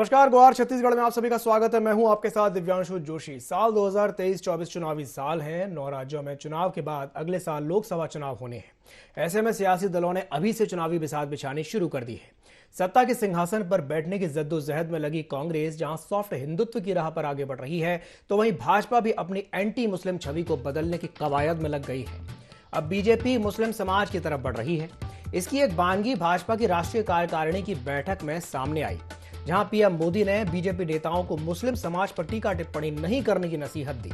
नमस्कार, गोहार छत्तीसगढ़ में आप सभी का स्वागत है। मैं हूं आपके साथ दिव्यांशु जोशी। साल 2023-24 चुनावी साल है। 9 राज्यों में चुनाव के बाद अगले साल लोकसभा चुनाव होने हैं। ऐसे में सियासी दलों ने अभी से चुनावी बिसात बिछानी शुरू कर दी है। सत्ता के सिंहासन पर बैठने की जद्दोजहद में लगी कांग्रेस जहां सॉफ्ट हिंदुत्व की राह पर आगे बढ़ रही है, तो वहीं भाजपा भी अपनी एंटी मुस्लिम छवि को बदलने की कवायद में लग गई है। अब बीजेपी मुस्लिम समाज की तरफ बढ़ रही है। इसकी एक बानगी भाजपा की राष्ट्रीय कार्यकारिणी की बैठक में सामने आई, जहां पीएम मोदी ने बीजेपी नेताओं को मुस्लिम समाज पर टीका टिप्पणी नहीं करने की नसीहत दी।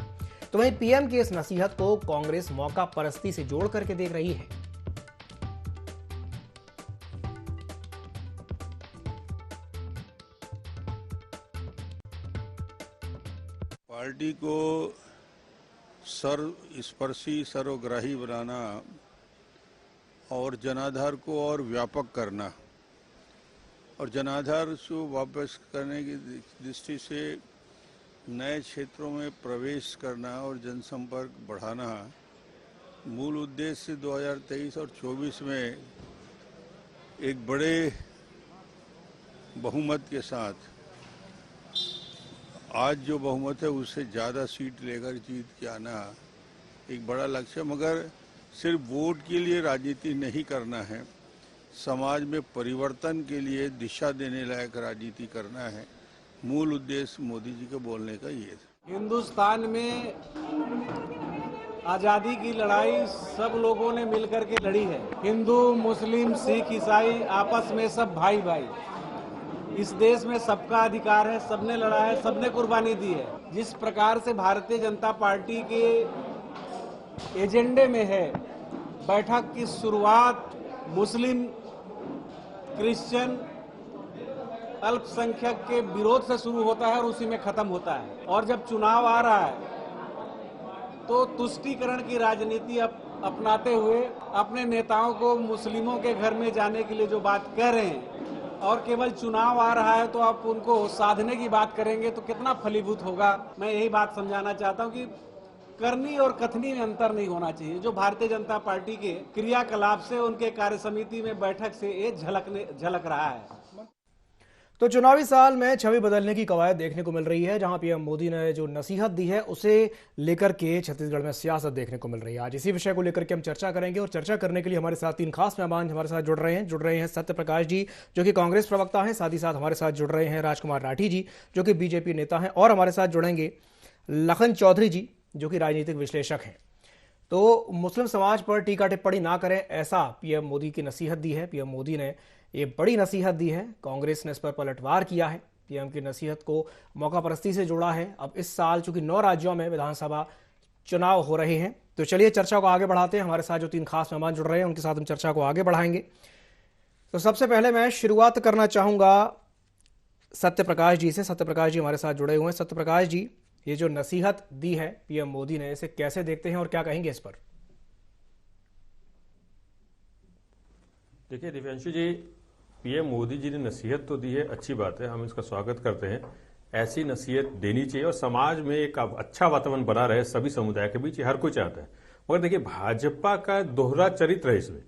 तो वहीं पीएम की इस नसीहत को कांग्रेस मौका परस्ती से जोड़ करके देख रही है। पार्टी को सर्वस्पर्शी सर्वग्राही बनाना और जनाधार को और व्यापक करना और जनाधार को वापस करने की दृष्टि से नए क्षेत्रों में प्रवेश करना और जनसंपर्क बढ़ाना मूल उद्देश्य 2023 और 24 में एक बड़े बहुमत के साथ, आज जो बहुमत है उससे ज़्यादा सीट लेकर जीत के आना एक बड़ा लक्ष्य। मगर सिर्फ वोट के लिए राजनीति नहीं करना है, समाज में परिवर्तन के लिए दिशा देने लायक राजनीति करना है। मूल उद्देश्य मोदी जी के बोलने का ये था। हिंदुस्तान में आज़ादी की लड़ाई सब लोगों ने मिलकर के लड़ी है। हिंदू, मुस्लिम, सिख, ईसाई आपस में सब भाई भाई। इस देश में सबका अधिकार है, सबने लड़ा है, सबने कुर्बानी दी है। जिस प्रकार से भारतीय जनता पार्टी के एजेंडे में है, बैठक की शुरुआत मुस्लिम, क्रिश्चियन, अल्पसंख्यक के विरोध से शुरू होता है और उसी में खत्म होता है। और जब चुनाव आ रहा है तो तुष्टीकरण की राजनीति अपनाते हुए अपने नेताओं को मुस्लिमों के घर में जाने के लिए जो बात कह रहे हैं, और केवल चुनाव आ रहा है तो आप उनको साधने की बात करेंगे तो कितना फलीभूत होगा। मैं यही बात समझाना चाहता हूं कि करनी और कथनी में अंतर नहीं होना चाहिए। जो भारतीय जनता पार्टी के क्रियाकलाप से, उनके कार्य समिति में बैठक से ये झलक रहा है। तो चुनावी साल में छवि बदलने की कवायद देखने को मिल रही है, जहां पीएम मोदी ने जो नसीहत दी है उसे लेकर के छत्तीसगढ़ में सियासत देखने को मिल रही है। आज इसी विषय को लेकर के हम चर्चा करेंगे और चर्चा करने के लिए हमारे साथ 3 खास मेहमान हमारे साथ जुड़ रहे हैं सत्य प्रकाश जी, जो कि कांग्रेस प्रवक्ता हैं। साथ ही साथ हमारे साथ जुड़ रहे हैं राजकुमार राठी जी, जो कि बीजेपी नेता हैं, और हमारे साथ जुड़ेंगे लखन चौधरी जी, जो कि राजनीतिक विश्लेषक हैं। तो मुस्लिम समाज पर टीका टिप्पणी ना करें, ऐसा पीएम मोदी की नसीहत दी है। पीएम मोदी ने ये बड़ी नसीहत दी है। कांग्रेस ने इस पर पलटवार किया है, पीएम की नसीहत को मौका परस्ती से जोड़ा है। अब इस साल चूंकि 9 राज्यों में विधानसभा चुनाव हो रहे हैं, तो चलिए चर्चा को आगे बढ़ाते हैं। हमारे साथ जो 3 खास मेहमान जुड़ रहे हैं उनके साथ हम चर्चा को आगे बढ़ाएंगे। तो सबसे पहले मैं शुरुआत करना चाहूंगा सत्य प्रकाश जी से। सत्य प्रकाश जी हमारे साथ जुड़े हुए हैं। सत्य प्रकाश जी, ये जो नसीहत दी है पीएम मोदी ने, इसे कैसे देखते हैं और क्या कहेंगे इस पर? देखिए दिव्यांशु जी, पीएम मोदी जी ने नसीहत तो दी है, अच्छी बात है, हम इसका स्वागत करते हैं। ऐसी नसीहत देनी चाहिए और समाज में एक अच्छा वातावरण बना रहे सभी समुदाय के बीच, हर कोई चाहता है। मगर देखिए, भाजपा का दोहरा चरित्र है इसमें।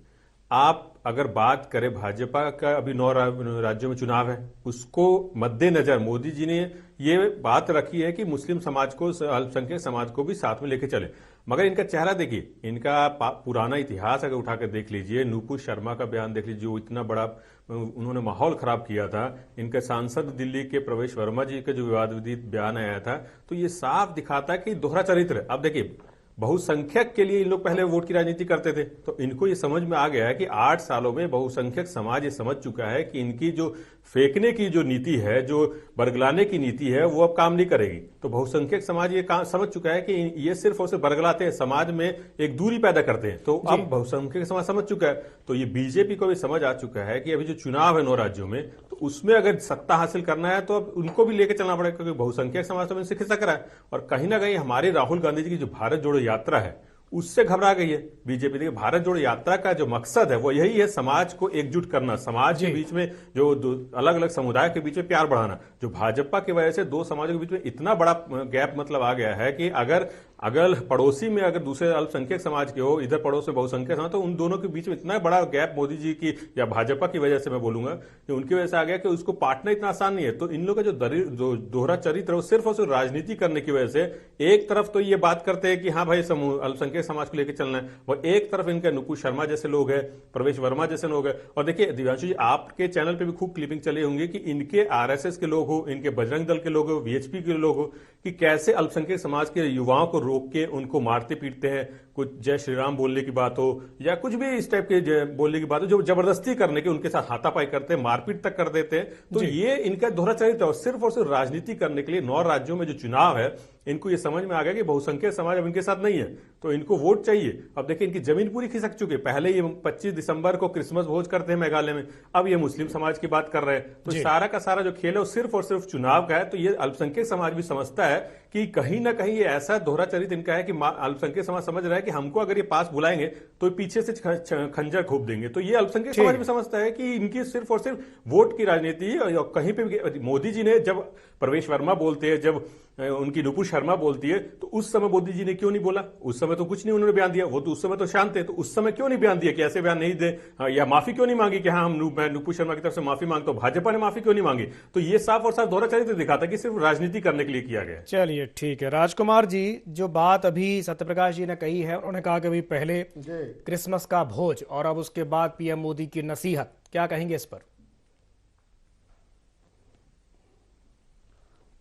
आप अगर बात करें भाजपा का, अभी 9 राज्यों में चुनाव है, उसको मद्देनजर मोदी जी ने ये बात रखी है कि मुस्लिम समाज को, अल्पसंख्यक समाज को भी साथ में लेके चले। मगर इनका चेहरा देखिए, इनका पुराना इतिहास अगर उठा कर देख लीजिए, नुपुर शर्मा का बयान देख लीजिए, जो इतना बड़ा उन्होंने माहौल खराब किया था। इनके सांसद दिल्ली के प्रवेश वर्मा जी का जो विवादित बयान आया था, तो ये साफ दिखाता है कि दोहरा चरित्र। अब देखिए, बहुसंख्यक के लिए इन लोग पहले वोट की राजनीति करते थे, तो इनको ये समझ में आ गया है कि 8 सालों में बहुसंख्यक समाज ये समझ चुका है कि इनकी जो फेंकने की जो नीति है, जो बरगलाने की नीति है, वो अब काम नहीं करेगी। तो बहुसंख्यक समाज ये समझ चुका है कि ये सिर्फ और सिर्फ बरगलाते हैं, समाज में एक दूरी पैदा करते हैं। तो अब बहुसंख्यक समाज समझ चुका है। तो ये बीजेपी को भी समझ आ चुका है कि अभी जो चुनाव है 9 राज्यों में, तो उसमें अगर सत्ता हासिल करना है तो अब उनको भी लेकर चलना पड़ेगा, क्योंकि बहुसंख्यक समाज तो इनसे खिसक रहा है। और कहीं ना कहीं हमारे राहुल गांधी जी की जो भारत जोड़ो यात्रा है, उससे घबरा गई है बीजेपी। देखिए, भारत जोड़ो यात्रा का जो मकसद है वो यही है, समाज को एकजुट करना, समाज के बीच में जो अलग अलग समुदाय के बीच में प्यार बढ़ाना। जो भाजपा की वजह से दो समाजों के बीच में इतना बड़ा गैप मतलब आ गया है कि अगर पड़ोसी में अगर दूसरे अल्पसंख्यक समाज के हो, इधर पड़ोस में बहुसंख्यक समाज, तो उन दोनों के बीच में इतना बड़ा गैप मोदी जी की या भाजपा की वजह से मैं बोलूंगा कि उनकी वजह से आ गया कि उसको पाटना इतना आसान नहीं है। तो इन लोगों का जो दोहरा चरित्र है वो सिर्फ और सिर्फ राजनीति करने की वजह से, एक तरफ तो ये बात करते हैं कि हाँ भाई अल्पसंख्यक समाज को लेकर चलना है, और एक तरफ इनके नुपुर शर्मा जैसे लोग हैं, प्रवेश वर्मा जैसे लोग हैं। और देखिए दिव्यांशु जी, आपके चैनल पे भी खूब क्लिपिंग चली होंगी कि इनके आरएसएस के लोग हो, इनके बजरंग दल के लोग हो, वीएचपी के लोग हो, कि कैसे अल्पसंख्यक समाज के युवाओं को रोक के उनको मारते पीटते हैं। कुछ जय श्री राम बोलने की बात हो या कुछ भी इस टाइप के बोलने की बात हो, जो जबरदस्ती करने के उनके साथ हाथापाई करते हैं, मारपीट तक कर देते हैं। तो ये इनका दोहरा चरित्र है, और सिर्फ राजनीति करने के लिए 9 राज्यों में जो चुनाव है, इनको ये समझ में आ गया कि बहुसंख्यक समाज अब इनके साथ नहीं है, तो इनको वोट चाहिए। अब देखिए इनकी जमीन पूरी खिसक चुकी है। पहले ये 25 दिसंबर को क्रिसमस भोज करते हैं मेघालय में, अब ये मुस्लिम समाज की बात कर रहे हैं। तो सारा का सारा जो खेल है वो सिर्फ और सिर्फ चुनाव का है। तो ये अल्पसंख्यक समाज भी समझता है कि कहीं ना कहीं ये ऐसा दोहरा चरित्र इनका है कि अल्पसंख्यक समाज समझ रहा है कि हमको अगर ये पास बुलाएंगे तो पीछे से खंजर घोप देंगे। तो ये अल्पसंख्यक समाज भी समझता है कि इनकी सिर्फ और सिर्फ वोट की राजनीति है। कहीं पे मोदी जी ने जब प्रवेश वर्मा बोलते हैं, जब उनकी नुपुर शर्मा बोलती है, तो उस समय मोदी जी ने क्यों नहीं बोला? उस समय तो कुछ नहीं उन्होंने बयान दिया, वो तो उस समय तो शांत थे, तो उस समय क्यों नहीं बयान दिया कि ऐसे बयान नहीं दे, या माफी क्यों नहीं मांगी कि हाँ मैं नुपुर शर्मा की तरफ से माफी मांगता हूं, भाजपा ने माफी क्यों नहीं मांगी? तो ये साफ और साफ दोहरा चरित्र दिखाता है कि सिर्फ राजनीति करने के लिए किया गया। चलिए ठीक है राजकुमार जी, जो बात अभी सत्यप्रकाश जी ने कही है, उन्होंने कहा कि भाई पहले क्रिसमस का भोज और अब उसके बाद पीएम मोदी की नसीहत, क्या कहेंगे इस पर?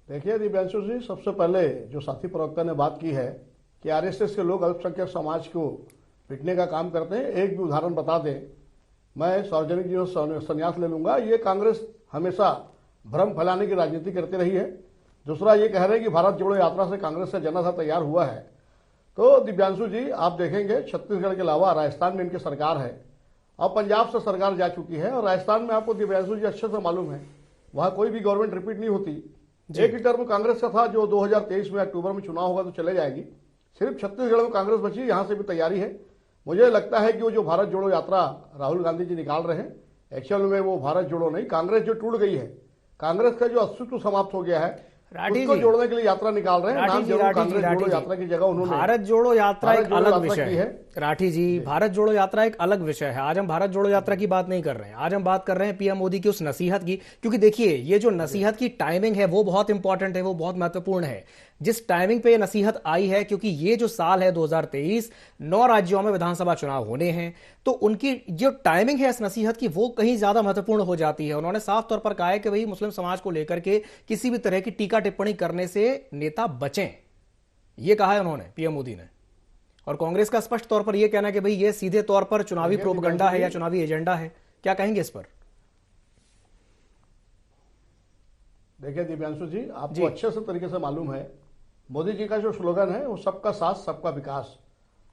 देखिए दिव्यांशु जी, सबसे पहले जो साथी प्रवक्ता ने बात की है कि आरएसएस के लोग अल्पसंख्यक समाज को पिटने का काम करते हैं, एक भी उदाहरण बता दें, मैं सार्वजनिक जीवन से संन्यास ले लूंगा। ये कांग्रेस हमेशा भ्रम फैलाने की राजनीति करती रही है। दूसरा ये कह रहे हैं कि भारत जोड़ो यात्रा से कांग्रेस का जनाधार तैयार हुआ है। तो दिव्यांशु जी, आप देखेंगे छत्तीसगढ़ के अलावा राजस्थान में इनकी सरकार है, अब पंजाब से सरकार जा चुकी है, और राजस्थान में आपको दिव्यांशु जी अच्छे से मालूम है वहां कोई भी गवर्नमेंट रिपीट नहीं होती। एक ही टर्म कांग्रेस का था जो 2023 में अक्टूबर में चुनाव होगा तो चले जाएगी। सिर्फ छत्तीसगढ़ में कांग्रेस बची, यहां से भी तैयारी है। मुझे लगता है कि वो जो भारत जोड़ो यात्रा राहुल गांधी जी निकाल रहे हैं, एक्चुअल में वो भारत जोड़ो नहीं, कांग्रेस जो टूट गई है, कांग्रेस का जो अस्तित्व समाप्त हो गया है, उसको जोड़ने के लिए यात्रा निकाल रहे हैं। नाम जरूर कांग्रेस जोड़ो यात्रा की जगह उन्होंने भारत जोड़ो यात्रा एक अलग विषय है। राठी जी, भारत जोड़ो यात्रा एक अलग विषय है। आज हम भारत जोड़ो यात्रा की बात नहीं कर रहे हैं, आज हम बात कर रहे हैं पीएम मोदी की उस नसीहत की। क्योंकि देखिए, ये जो नसीहत की टाइमिंग है वो बहुत इंपॉर्टेंट है, वो बहुत महत्वपूर्ण है। जिस टाइमिंग पे ये नसीहत आई है, क्योंकि ये जो साल है 2023, 9 राज्यों में विधानसभा चुनाव होने हैं, तो उनकी जो टाइमिंग है इस नसीहत की वो कहीं ज्यादा महत्वपूर्ण हो जाती है। उन्होंने साफ तौर पर कहा है कि भाई मुस्लिम समाज को लेकर के किसी भी तरह की टीका टिप्पणी करने से नेता बचें, ये कहा है उन्होंने, पीएम मोदी ने। और कांग्रेस का स्पष्ट तौर पर यह कहना है कि भाई ये सीधे तौर पर चुनावी प्रोपगंडा है या चुनावी एजेंडा है। क्या कहेंगे इस पर? देखिए दिव्यांशु जी, आपको अच्छे से तरीके से मालूम है मोदी जी का जो स्लोगन है वो सबका साथ सबका विकास।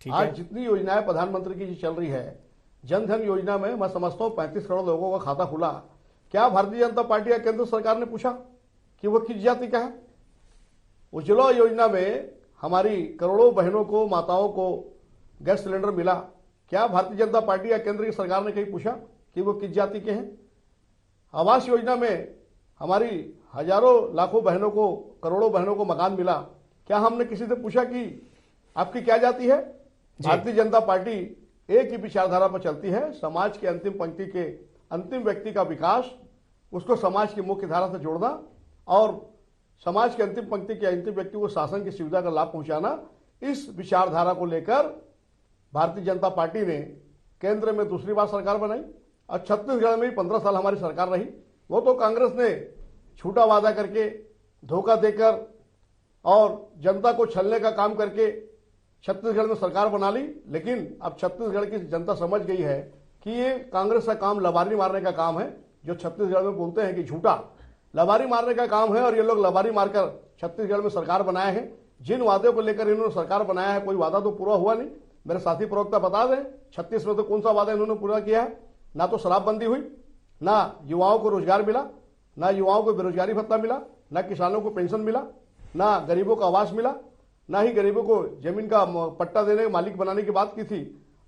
आज जितनी योजनाएं प्रधानमंत्री की चल रही है, जन धन योजना में मैं समझता हूं 35 करोड़ लोगों का खाता खुला। क्या भारतीय जनता पार्टी या केंद्र सरकार ने पूछा कि वो किस जाति का है? उज्ज्वला योजना में हमारी करोड़ों बहनों को, माताओं को गैस सिलेंडर मिला। क्या भारतीय जनता पार्टी या केंद्र की सरकार ने कहीं पूछा कि वो किस जाति के हैं? आवास योजना में हमारी हजारों लाखों बहनों को, करोड़ों बहनों को मकान मिला। क्या हमने किसी से पूछा कि आपकी क्या जाति है? भारतीय जनता पार्टी एक ही विचारधारा पर चलती है, समाज के अंतिम पंक्ति के अंतिम व्यक्ति का विकास, उसको समाज की मुख्य धारा से जोड़ना और समाज के अंतिम पंक्ति के अंतिम व्यक्ति को शासन की सुविधा का लाभ पहुंचाना। इस विचारधारा को लेकर भारतीय जनता पार्टी ने केंद्र में दूसरी बार सरकार बनाई और छत्तीसगढ़ में 15 साल हमारी सरकार रही। वो तो कांग्रेस ने झूठा वादा करके, धोखा देकर और जनता को छलने का काम करके छत्तीसगढ़ में सरकार बना ली। लेकिन अब छत्तीसगढ़ की जनता समझ गई है कि ये कांग्रेस का काम लबारी मारने का काम है, जो छत्तीसगढ़ में बोलते हैं कि झूठा लबारी मारने का काम है। और ये लोग लबारी मारकर छत्तीसगढ़ में सरकार बनाए हैं। जिन वादों को लेकर इन्होंने सरकार बनाया है, कोई वादा तो पूरा हुआ नहीं। मेरे साथी प्रवक्ता बता दें, 36 में तो कौन सा वादा इन्होंने पूरा किया है? ना तो शराबबंदी हुई, ना युवाओं को रोजगार मिला, ना युवाओं को बेरोजगारी भत्ता मिला, ना किसानों को पेंशन मिला, ना गरीबों को आवास मिला, ना ही गरीबों को जमीन का पट्टा देने मालिक बनाने की बात की थी,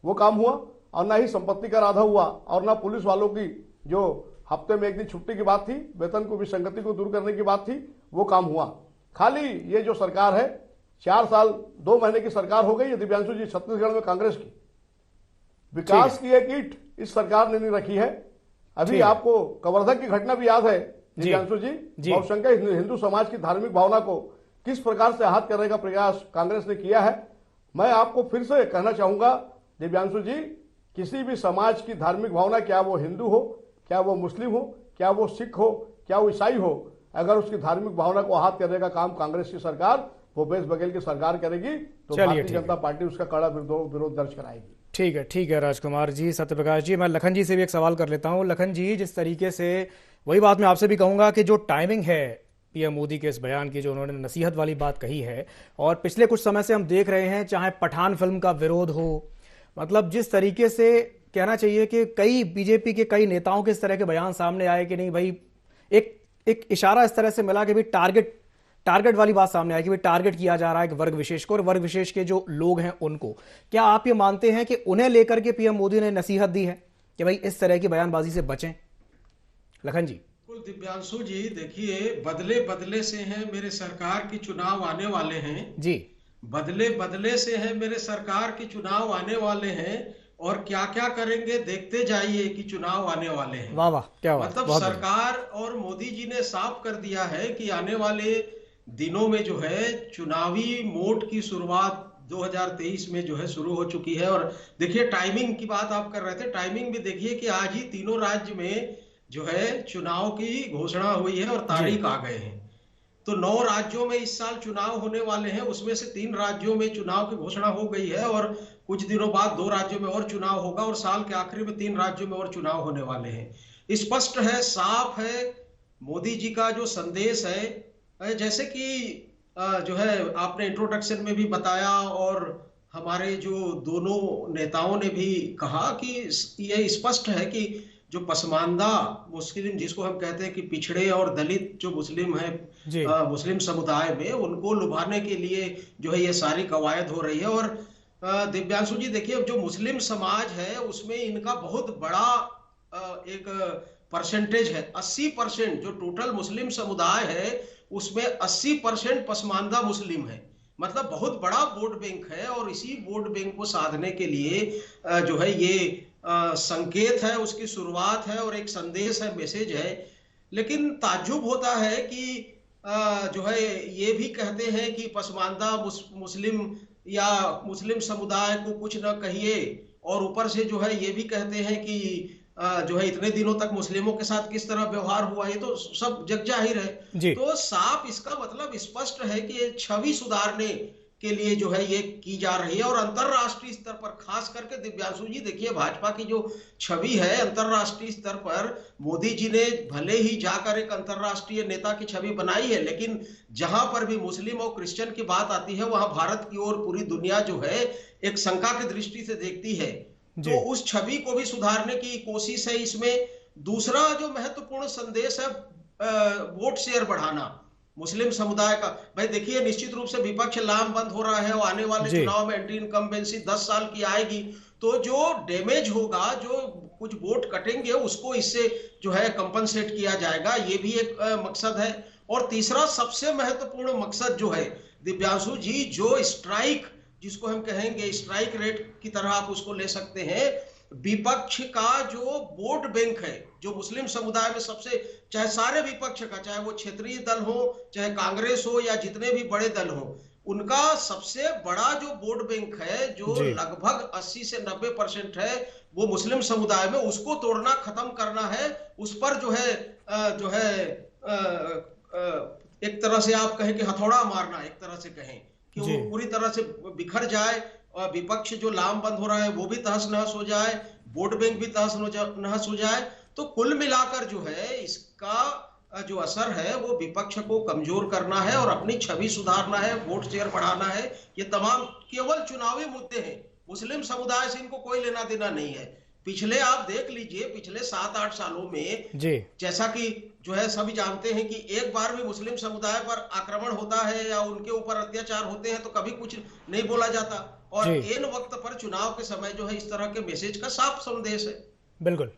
वो काम हुआ, और ना ही संपत्ति का राधा हुआ, और ना पुलिस वालों की जो हफ्ते में एक दिन छुट्टी की बात थी, वेतन को विसंगति को दूर करने की बात थी, वो काम हुआ। खाली ये जो सरकार है 4 साल 2 महीने की सरकार हो गई है दिव्यांशु जी छत्तीसगढ़ में कांग्रेस की। विकास की एक ईंट इस सरकार ने नहीं रखी है। अभी आपको कवर्धा की घटना भी याद है दिव्यांशु जी, बहुसंख्यक हिंदू समाज की धार्मिक भावना को किस प्रकार से आहत करने का प्रयास कांग्रेस ने किया है। मैं आपको फिर से कहना चाहूंगा दिव्यांशु जी, किसी भी समाज की धार्मिक भावना, क्या वो हिंदू हो, क्या वो मुस्लिम हो, क्या वो सिख हो, क्या वो ईसाई हो, अगर उसकी धार्मिक भावना को आहत करने का काम कांग्रेस की सरकार, भूपेश बघेल की सरकार करेगी तो भारतीय जनता पार्टी उसका कड़ा विरोध दर्ज कराएगी। ठीक है राजकुमार जी, सत्यप्रकाश जी, मैं लखन जी से भी एक सवाल कर लेता हूं। लखन जी, जिस तरीके से, वही बात मैं आपसे भी कहूंगा कि जो टाइमिंग है पीएम मोदी के इस बयान की, जो उन्होंने नसीहत वाली बात कही है, और पिछले कुछ समय से हम देख रहे हैं, चाहे पठान फिल्म का विरोध हो, मतलब जिस तरीके से कहना चाहिए कि कई बीजेपी के कई नेताओं के इस तरह के बयान सामने आए कि नहीं भाई, एक इशारा इस तरह से मिला कि भाई टारगेट वाली बात सामने आई कि भाई टारगेट किया जा रहा है एक वर्ग विशेष को, और वर्ग विशेष के जो लोग हैं उनको। क्या आप ये मानते हैं कि उन्हें लेकर के पीएम मोदी ने नसीहत दी है कि भाई इस तरह की बयानबाजी से बचें? लखन जी। दिव्यांशु जी, देखिए, बदले बदले से हैं मेरे सरकार की चुनाव आने वाले हैं जी, बदले बदले से हैं मेरे सरकार की चुनाव आने वाले हैं, और क्या क्या करेंगे देखते जाइए कि चुनाव आने वाले हैं। वाह वाह, क्या बात, मतलब सरकार और मोदी जी ने साफ कर दिया है कि आने वाले दिनों में जो है चुनावी मोड की शुरुआत 2023 में जो है शुरू हो चुकी है। और देखिए, टाइमिंग की बात आप कर रहे थे, टाइमिंग भी देखिए कि आज ही तीनों राज्य में जो है चुनाव की घोषणा हुई है और तारीख आ गए हैं। तो 9 राज्यों में इस साल चुनाव होने वाले हैं, उसमें से 3 राज्यों में चुनाव की घोषणा हो गई है, और कुछ दिनों बाद 2 राज्यों में और चुनाव होगा, और साल के आखिरी में 3 राज्यों में और चुनाव होने वाले हैं। स्पष्ट है, साफ है, मोदी जी का जो संदेश है, जैसे कि जो है आपने इंट्रोडक्शन में भी बताया, और हमारे जो दोनों नेताओं ने भी कहा कि यह स्पष्ट है कि जो पसमानदा मुस्लिम, जिसको हम कहते हैं कि पिछड़े और दलित जो मुस्लिम है, मुस्लिम समुदाय में, उनको लुभाने के लिए जो है ये सारी कवायद हो रही है। और दिव्यांशु जी, देखिए, जो मुस्लिम समाज है उसमें इनका बहुत बड़ा एक परसेंटेज है। 80% जो टोटल मुस्लिम समुदाय है उसमें 80% पसमानदा मुस्लिम है, मतलब बहुत बड़ा वोट बैंक है। और इसी वोट बैंक को साधने के लिए जो है ये संकेत है, उसकी शुरुआत है, और एक संदेश है, मैसेज है। लेकिन ताज्जुब होता है कि जो है ये भी कहते हैं कि पसमानदा मुस्लिम या मुस्लिम समुदाय को कुछ न कहिए, और ऊपर से जो है ये भी कहते हैं कि जो है इतने दिनों तक मुस्लिमों के साथ किस तरह व्यवहार हुआ, ये तो सब जग जाहिर है। तो साफ इसका मतलब स्पष्ट है कि ये छवि सुधारने के लिए जो है ये की जा रही है। और अंतरराष्ट्रीय स्तर पर खास करके दिव्यांशु जी, देखिए, भाजपा की जो छवि है अंतरराष्ट्रीय स्तर पर, मोदी जी ने भले ही जाकर एक अंतरराष्ट्रीय नेता की छवि बनाई है, लेकिन जहां पर भी मुस्लिम और क्रिश्चियन की बात आती है वहां भारत की ओर पूरी दुनिया जो है एक शंका की दृष्टि से देखती है। तो उस छवि को भी सुधारने की कोशिश है इसमें। दूसरा जो महत्वपूर्ण संदेश है, वोट शेयर बढ़ाना मुस्लिम समुदाय का। भाई देखिए, निश्चित रूप से विपक्ष लामबंद हो रहा है, और आने वाले चुनाव में एंटी इनकम्बेंसी 10 साल की आएगी, तो जो डैमेज होगा, जो कुछ वोट कटेंगे, उसको इससे जो है कंपनसेट किया जाएगा, ये भी एक मकसद है। और तीसरा सबसे महत्वपूर्ण मकसद जो है दिव्यांशु जी, जो स्ट्राइक, जिसको हम कहेंगे स्ट्राइक रेट की तरह आप उसको ले सकते हैं, विपक्ष का जो वोट बैंक है, जो मुस्लिम समुदाय में सबसे, चाहे सारे विपक्ष का, चाहे वो क्षेत्रीय दल हो, चाहे कांग्रेस हो, या जितने भी बड़े दल हो, उनका सबसे बड़ा जो वोट बैंक है, जो लगभग 80 से 90% है, वो मुस्लिम समुदाय में, उसको तोड़ना, खत्म करना है। उस पर जो है एक तरह से आप कहें कि हथौड़ा मारना, एक तरह से कहें कि वो पूरी तरह से बिखर जाए, और विपक्ष जो लामबंद हो रहा है वो भी तहस नहस हो जाए, वोट बैंक भी तहस नहस हो जाए। तो कुल मिलाकर जो है इसका जो असर है वो विपक्ष को कमजोर करना है और अपनी छवि सुधारना है, वोट शेयर बढ़ाना है। ये तमाम केवल चुनावी मुद्दे हैं, मुस्लिम समुदाय से इनको कोई लेना देना नहीं है। पिछले आप देख लीजिए पिछले 7-8 सालों में जी जैसा कि जो है सभी जानते हैं कि एक बार भी मुस्लिम समुदाय पर आक्रमण होता है या उनके ऊपर अत्याचार होते हैं तो कभी कुछ नहीं बोला जाता, और जी इन वक्त पर चुनाव के समय जो है इस तरह के मैसेज का साफ संदेश है। बिल्कुल।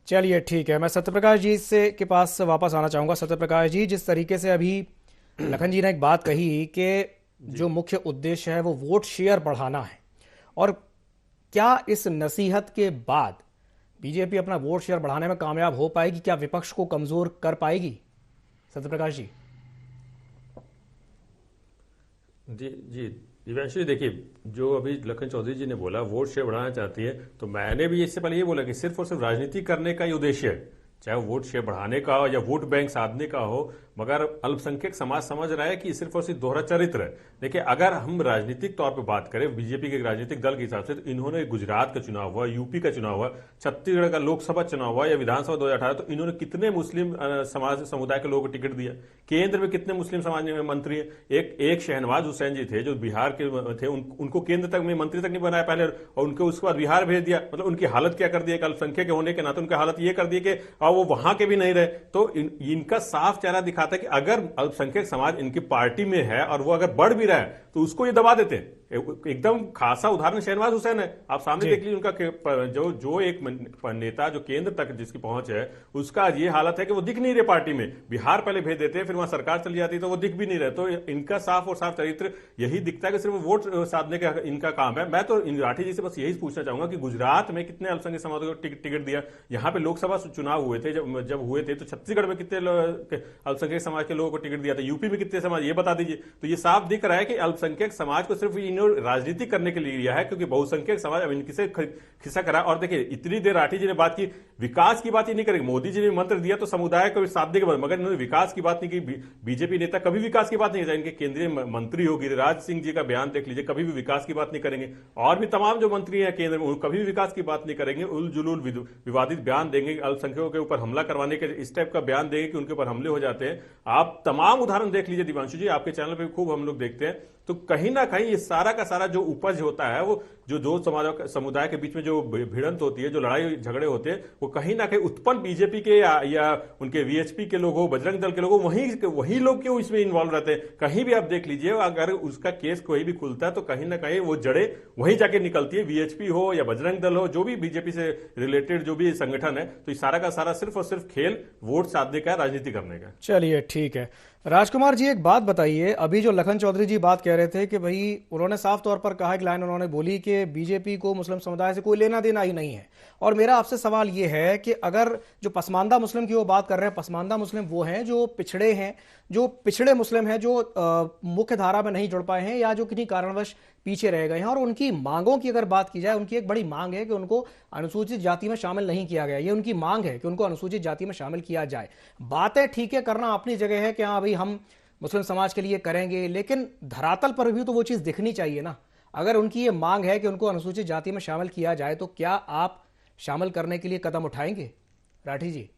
चलिए ठीक है, मैं सत्यप्रकाश जी से के पास वापस आना चाहूँगा। सत्यप्रकाश जी, जिस तरीके से अभी लखन जी ने एक बात कही कि जो मुख्य उद्देश्य है वो वोट शेयर बढ़ाना है, और क्या इस नसीहत के बाद बीजेपी अपना वोट शेयर बढ़ाने में कामयाब हो पाएगी? क्या विपक्ष को कमजोर कर पाएगी? सत्यप्रकाश जी। जी जी दिव्यांशु जी, देखिए जो अभी लखन चौधरी जी ने बोला वोट शेयर बढ़ाना चाहती है, तो मैंने भी इससे पहले ये बोला कि सिर्फ और सिर्फ राजनीति करने का ही उद्देश्य है, चाहे वो वोट शेयर बढ़ाने का हो या वोट बैंक साधने का हो, मगर अल्पसंख्यक समाज समझ रहा है कि सिर्फ और सिर्फ दोहरा चरित्र है। देखिए अगर हम राजनीतिक तौर पर बात करें बीजेपी के राजनीतिक दल के हिसाब से, तो इन्होंने गुजरात का चुनाव हुआ, यूपी का चुनाव हुआ, छत्तीसगढ़ का लोकसभा चुनाव हुआ या विधानसभा 2018, तो इन्होंने कितने मुस्लिम समाज समुदाय के लोगों को टिकट दिया, केंद्र में कितने मुस्लिम समाज में मंत्री हैं। एक शहनवाज हुसैन जी थे जो बिहार के थे, उनको केंद्र तक में मंत्री तक नहीं बनाया पहले, और उनको उसके बाद बिहार भेज दिया। मतलब उनकी हालत क्या कर दी, एक अल्पसंख्यक होने के नाते उनकी हालत ये कर दी कि वो वहां के भी नहीं रहे। तो इनका साफ चेहरा दिखाता है कि अगर अल्पसंख्यक समाज इनकी पार्टी में है और वो अगर बढ़ भी रहा है तो उसको ये दबा देते हैं। एकदम खासा उदाहरण शहनवाज हुसैन है, आप सामने देख लीजिए। उनका जो एक नेता जो केंद्र तक जिसकी पहुंच है, उसका ये हालत है कि वो दिख नहीं रहे पार्टी में। बिहार पहले भेज देते हैं, फिर वहां सरकार चली जाती है तो वो दिख भी नहीं रहे। तो इनका साफ और साफ चरित्र यही दिखता है कि सिर्फ वोट साधने का इनका काम है। मैं तो राठी जी से बस यही पूछना चाहूंगा कि गुजरात में कितने अल्पसंख्यक समाज को टिकट दिया, यहाँ पे लोकसभा चुनाव हुए थे, जब हुए थे तो छत्तीसगढ़ में कितने अल्पसंख्यक समाज के लोगों को टिकट दिया था, यूपी में कितने समाज, ये बता दीजिए। तो ये साफ दिख रहा है कि अल्पसंख्यक समाज को सिर्फ राजनीति करने के लिए लिया है, क्योंकि बहुसंख्यक समाज अब इनकी से खिसक रहा है। और देखिए इतनी देर राठी जी ने बात की, विकास की बात ही नहीं करेंगे। मोदी जी ने मंत्र दिया तो समुदाय को साथ देगा, मगर इन्होंने विकास की बात नहीं की। बीजेपी नेता कभी विकास की बात नहीं करेंगे। इनके केंद्रीय मंत्री हो गिरिराज सिंह जी का बयान देख लीजिए, कभी भी विकास की बात नहीं करेंगे। और भी तमाम जो मंत्री हैं केंद्र में कभी भी विकास की बात नहीं करेंगे। उल जुलूल विवादित बयान देंगे, अल्पसंख्यकों के ऊपर हमला करवाने के इस टाइप का बयान देंगे कि उनके ऊपर हमले हो जाते हैं। आप तमाम उदाहरण देख लीजिए दिव्यांशु जी, आपके चैनल पे खूब हम लोग देखते हैं। तो कहीं ना कहीं ये सारा का सारा जो उपज होता है, वो जो दो समुदाय के बीच में जो भिड़ंत होती है, जो लड़ाई झगड़े होते हैं, वो कहीं ना कहीं उत्पन्न बीजेपी के या उनके वीएचपी के लोगों, बजरंग दल के लोगों, वही लोग क्यों इसमें इन्वॉल्व रहते हैं। कहीं भी आप देख लीजिए, अगर उसका केस कोई भी खुलता है तो कहीं ना कहीं वो जड़े वहीं जाके निकलती है, वीएचपी हो या बजरंग दल हो, जो भी बीजेपी से रिलेटेड जो भी संगठन है। तो ये सारा का सारा सिर्फ और सिर्फ खेल वोट साधने का, राजनीति करने का। चलिए ठीक है, राजकुमार जी एक बात बताइए। अभी जो लखन चौधरी जी बात कह रहे थे कि भाई उन्होंने साफ तौर पर कहा, एक लाइन उन्होंने बोली कि बीजेपी को मुस्लिम समुदाय से कोई लेना देना ही नहीं है। और मेरा आपसे सवाल ये है कि अगर जो पसमानदा मुस्लिम की वो बात कर रहे हैं, पसमानदा मुस्लिम वो हैं जो पिछड़े हैं, जो पिछड़े मुस्लिम हैं, जो मुख्य धारा में नहीं जुड़ पाए हैं या जो किन्हीं कारणवश पीछे रह गए हैं। और उनकी मांगों की अगर बात की जाए, उनकी एक बड़ी मांग है कि उनको अनुसूचित जाति में शामिल नहीं किया गया। ये उनकी मांग है कि उनको अनुसूचित जाति में शामिल किया जाए। बातें ठीक है, करना अपनी जगह है कि हाँ भाई हम मुस्लिम समाज के लिए करेंगे, लेकिन धरातल पर भी तो वो चीज़ दिखनी चाहिए ना। अगर उनकी ये मांग है कि उनको अनुसूचित जाति में शामिल किया जाए, तो क्या आप शामिल करने के लिए कदम उठाएंगे? राठी जी।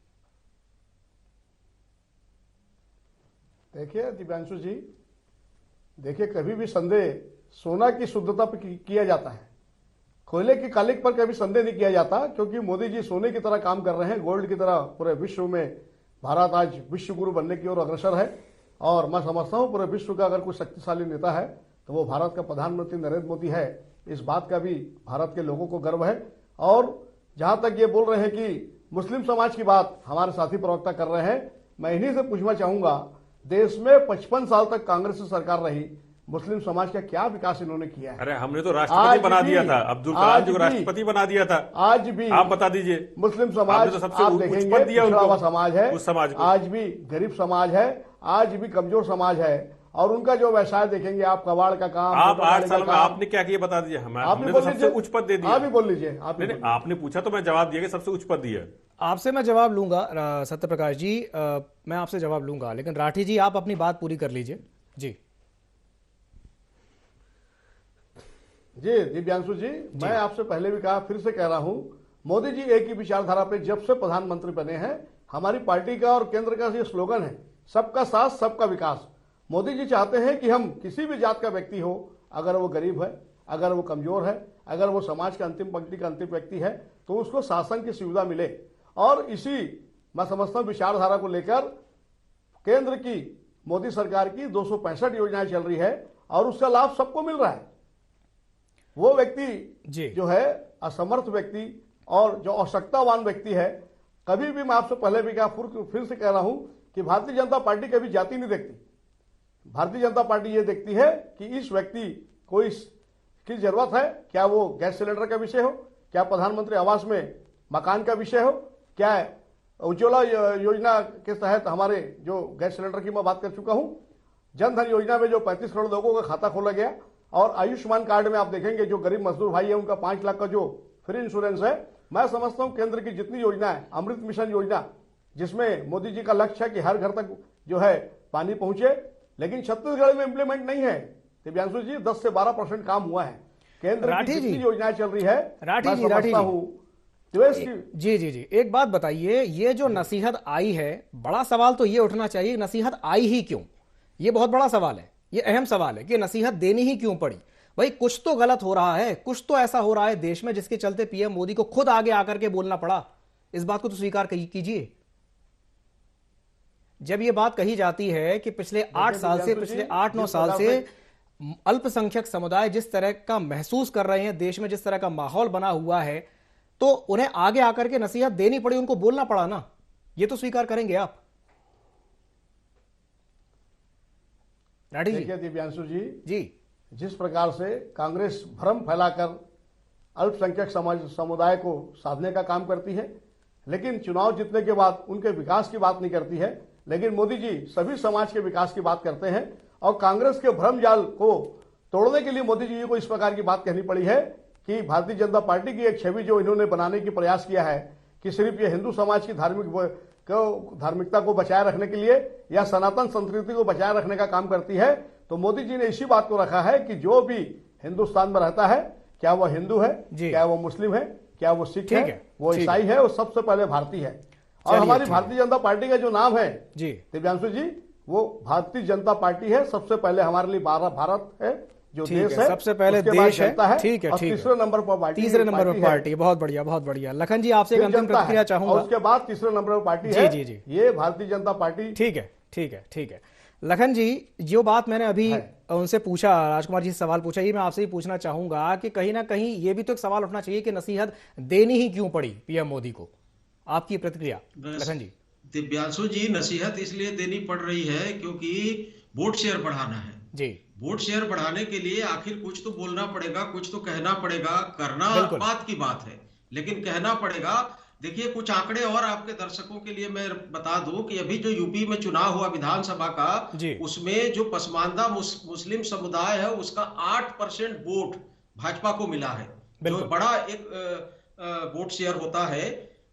देखिए दिव्यांशु जी, देखिए कभी भी संदेह सोना की शुद्धता पर किया जाता है, कोयले की कालिक पर कभी संदेह नहीं किया जाता। क्योंकि मोदी जी सोने की तरह काम कर रहे हैं, गोल्ड की तरह पूरे विश्व में भारत आज विश्व गुरु बनने की ओर अग्रसर है। और मैं समझता हूं पूरे विश्व का अगर कोई शक्तिशाली नेता है तो वो भारत का प्रधानमंत्री नरेंद्र मोदी है। इस बात का भी भारत के लोगों को गर्व है। और जहां तक ये बोल रहे हैं कि मुस्लिम समाज की बात हमारे साथी प्रवक्ता कर रहे हैं, मैं इन्हीं से पूछना चाहूंगा, देश में 55 साल तक कांग्रेस की सरकार रही, मुस्लिम समाज का क्या विकास इन्होंने किया है? अरे हमने तो राष्ट्रपति बना दिया था, अब्दुल कलाम जी को राष्ट्रपति बना दिया था। आज भी आप बता दीजिए। मुस्लिम समाज तो सबसे आप देखेंगे पिछड़ा हुआ समाज है, उस समाज को। आज भी गरीब समाज है, आज भी कमजोर समाज है। और उनका जो व्यवसाय देखेंगे आप, कबाड़ का काम, आप 8 साल में आपने क्या किया बता दीजिए। हमने तो सबसे उच्च पद दे दिया। आप भी बोल लीजिए। आपने पूछा तो मैं जवाब दिया कि सबसे उच्च पद दिया। आपसे मैं जवाब लूंगा सत्यप्रकाश जी, मैं आपसे जवाब लूंगा, लेकिन राठी जी आप अपनी बात पूरी कर लीजिए। जी जी दिव्यांशु जी, मैं आपसे पहले भी कहा, फिर से कह रहा हूं, मोदी जी एक ही विचारधारा पे जब से प्रधानमंत्री बने हैं, हमारी पार्टी का और केंद्र का ये स्लोगन है, सबका साथ सबका विकास। मोदी जी चाहते हैं कि हम किसी भी जात का व्यक्ति हो, अगर वो गरीब है, अगर वो कमजोर है, अगर वो समाज के अंतिम पंक्ति का अंतिम व्यक्ति है, तो उसको शासन की सुविधा मिले। और इसी मैं समझता हूं विचारधारा को लेकर केंद्र की मोदी सरकार की 265 योजनाएं चल रही है और उसका लाभ सबको मिल रहा है। वो व्यक्ति जो है असमर्थ व्यक्ति और जो आवश्यकतावान व्यक्ति है, कभी भी मैं आपसे पहले भी कहा, फिर से कह रहा हूं कि भारतीय जनता पार्टी कभी जाति नहीं देखती। भारतीय जनता पार्टी ये देखती है कि इस व्यक्ति को इसकी जरूरत है, क्या वो गैस सिलेंडर का विषय हो, क्या प्रधानमंत्री आवास में मकान का विषय हो, क्या उज्ज्वला योजना के तहत हमारे जो गैस सिलेंडर की मैं बात कर चुका हूं, जन धन योजना में जो 35 करोड़ लोगों का खाता खोला गया, और आयुष्मान कार्ड में आप देखेंगे जो गरीब मजदूर भाई है उनका 5 लाख का जो फ्री इंश्योरेंस है। मैं समझता हूं केंद्र की जितनी योजना है, अमृत मिशन योजना जिसमें मोदी जी का लक्ष्य है कि हर घर तक जो है पानी पहुंचे, लेकिन छत्तीसगढ़ में इंप्लीमेंट नहीं है। दिव्यांशु जी 10 से 12% काम हुआ है। केंद्र की जितनी योजनाएं चल रही है, राठी जी, एक बात बताइए, ये जो नसीहत आई है, बड़ा सवाल तो ये उठना चाहिए, नसीहत आई ही क्यों? ये बहुत बड़ा सवाल है, ये अहम सवाल है कि नसीहत देनी ही क्यों पड़ी। भाई कुछ तो गलत हो रहा है, कुछ तो ऐसा हो रहा है देश में जिसके चलते पीएम मोदी को खुद आगे आकर के बोलना पड़ा। इस बात को तो स्वीकार कीजिए। जब ये बात कही जाती है कि पिछले 8-9 साल से अल्पसंख्यक समुदाय जिस तरह का महसूस कर रहे हैं, देश में जिस तरह का माहौल बना हुआ है, तो उन्हें आगे आकर के नसीहत देनी पड़ी, उनको बोलना पड़ा ना। ये तो स्वीकार करेंगे आप? राठी जी, दिव्यांशु जी, जिस प्रकार से कांग्रेस भ्रम फैलाकर अल्पसंख्यक समुदाय को साधने का काम करती है, लेकिन चुनाव जीतने के बाद उनके विकास की बात नहीं करती है, लेकिन मोदी जी सभी समाज के विकास की बात करते हैं। और कांग्रेस के भ्रम जाल को तोड़ने के लिए मोदी जी को इस प्रकार की बात कहनी पड़ी है कि भारतीय जनता पार्टी की एक छवि जो इन्होंने बनाने की प्रयास किया है कि सिर्फ ये हिंदू समाज की धार्मिकता को बचाए रखने के लिए या सनातन संस्कृति को बचाए रखने का काम करती है। तो मोदी जी ने इसी बात को रखा है कि जो भी हिंदुस्तान में रहता है, क्या वो हिंदू है, क्या वो मुस्लिम है, क्या वो सिख है, वो ईसाई है, वो सबसे पहले भारतीय है। और हमारी भारतीय जनता पार्टी का जो नाम है दिव्यांशु जी, वो भारतीय जनता पार्टी है। सबसे पहले हमारे लिए भारत है जो देश है, सबसे पहले देश है। ठीक है, तीसरे नंबर पर पार्टी, तीसरे नंबर पर पार्टी। बहुत बढ़िया, बहुत बढ़िया। लखन जी आपसे एक अंतिम प्रतिक्रिया चाहूंगा। उसके बाद तीसरे नंबर पर पार्टी है जी, ये भारतीय जनता पार्टी। ठीक है। लखन जी, जो बात मैंने अभी उनसे पूछा, राजकुमार जी से सवाल पूछा, ये मैं आपसे ही पूछना चाहूंगा कि कहीं ना कहीं ये भी तो एक सवाल उठना चाहिए कि नसीहत देनी ही क्यों पड़ी पीएम मोदी को? आपकी प्रतिक्रिया लखन जी। दिव्यांशु जी, नसीहत इसलिए देनी पड़ रही है क्योंकि वोट शेयर बढ़ाना है जी। वोट शेयर बढ़ाने के लिए आखिर कुछ तो बोलना पड़ेगा, कुछ तो कहना पड़ेगा। करना बात की बात है, लेकिन कहना पड़ेगा। देखिए, कुछ आंकड़े और आपके दर्शकों के लिए मैं बता दूं कि अभी जो यूपी में चुनाव हुआ विधानसभा का, उसमें जो पसमानदा मुस्लिम समुदाय है उसका 8% वोट भाजपा को मिला है, जो बड़ा एक वोट शेयर होता है।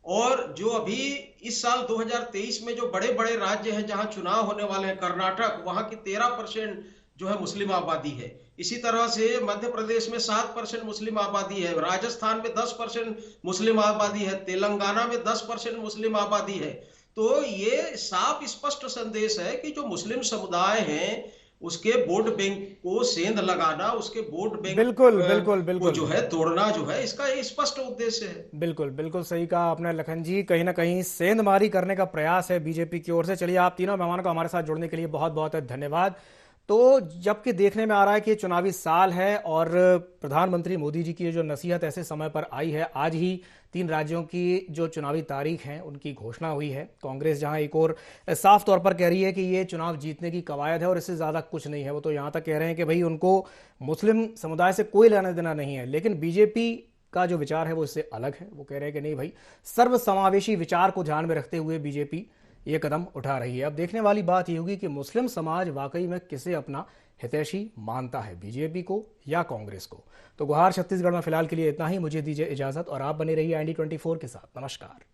और जो अभी इस साल 2023 में जो बड़े बड़े राज्य हैं जहां चुनाव होने वाले हैं, कर्नाटक, वहां की 13% जो है मुस्लिम आबादी है। इसी तरह से मध्य प्रदेश में 7% मुस्लिम आबादी है, राजस्थान में 10% मुस्लिम आबादी है, तेलंगाना में 10% मुस्लिम आबादी है। तो ये साफ स्पष्ट संदेश है कि जो मुस्लिम समुदाय हैं उसके वोट बैंक को सेंध लगाना, उसके वोट बैंक को जो है तोड़ना, जो है इसका ये स्पष्ट उद्देश्य है। बिल्कुल सही कहा आपने लखन जी। कहीं ना कहीं सेंधमारी करने का प्रयास है बीजेपी की ओर से। चलिए, आप तीनों मेहमानों को हमारे साथ जुड़ने के लिए बहुत बहुत धन्यवाद। तो जबकि देखने में आ रहा है कि चुनावी साल है और प्रधानमंत्री मोदी जी की जो नसीहत ऐसे समय पर आई है, आज ही 3 राज्यों की जो चुनावी तारीख हैं उनकी घोषणा हुई है। कांग्रेस जहां एक और साफ तौर पर कह रही है कि ये चुनाव जीतने की कवायद है और इससे ज़्यादा कुछ नहीं है, वो तो यहाँ तक कह रहे हैं कि भाई उनको मुस्लिम समुदाय से कोई लेना देना नहीं है। लेकिन बीजेपी का जो विचार है वो इससे अलग है। वो कह रहे हैं कि नहीं भाई, सर्वसमावेशी विचार को ध्यान में रखते हुए बीजेपी ये कदम उठा रही है। अब देखने वाली बात ये होगी कि मुस्लिम समाज वाकई में किसे अपना हितैषी मानता है, बीजेपी को या कांग्रेस को। तो गुहार छत्तीसगढ़ में फिलहाल के लिए इतना ही। मुझे दीजिए इजाजत और आप बने रहिए IND24 के साथ। नमस्कार।